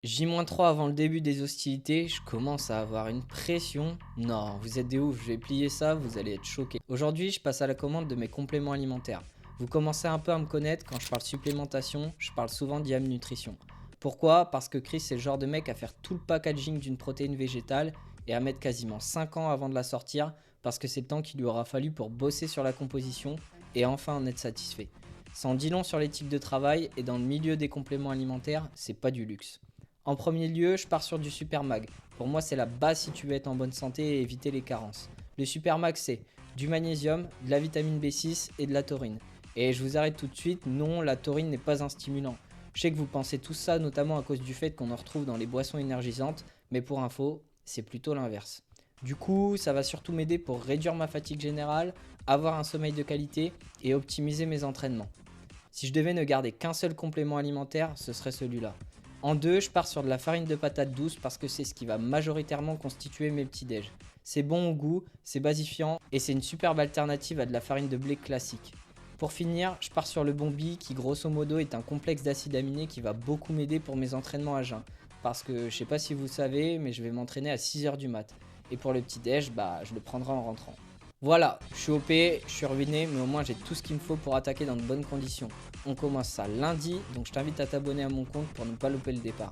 J-3 avant le début des hostilités, je commence à avoir une pression. Non, vous êtes des ouf, je vais plier ça, vous allez être choqués. Aujourd'hui, je passe à la commande de mes compléments alimentaires. Vous commencez un peu à me connaître, quand je parle supplémentation, je parle souvent d'IAM Nutrition. Pourquoi? Parce que Chris c'est le genre de mec à faire tout le packaging d'une protéine végétale et à mettre quasiment 5 ans avant de la sortir parce que c'est le temps qu'il lui aura fallu pour bosser sur la composition et enfin en être satisfait. Ça en dit long sur l'éthique de travail et dans le milieu des compléments alimentaires, c'est pas du luxe. En premier lieu, je pars sur du Super Mag. Pour moi, c'est la base si tu veux être en bonne santé et éviter les carences. Le Super Mag, c'est du magnésium, de la vitamine B6 et de la taurine. Et je vous arrête tout de suite, non, la taurine n'est pas un stimulant. Je sais que vous pensez tout ça, notamment à cause du fait qu'on en retrouve dans les boissons énergisantes, mais pour info, c'est plutôt l'inverse. Du coup, ça va surtout m'aider pour réduire ma fatigue générale, avoir un sommeil de qualité et optimiser mes entraînements. Si je devais ne garder qu'un seul complément alimentaire, ce serait celui-là. En deux, je pars sur de la farine de patate douce parce que c'est ce qui va majoritairement constituer mes petits déj. C'est bon au goût, c'est basifiant et c'est une superbe alternative à de la farine de blé classique. Pour finir, je pars sur le Bombi qui grosso modo est un complexe d'acides aminés qui va beaucoup m'aider pour mes entraînements à jeun. Parce que je sais pas si vous savez, mais je vais m'entraîner à 6 h du mat. Et pour le petit déj, je le prendrai en rentrant. Voilà, je suis OP, je suis ruiné, mais au moins j'ai tout ce qu'il me faut pour attaquer dans de bonnes conditions. On commence ça lundi, donc je t'invite à t'abonner à mon compte pour ne pas louper le départ.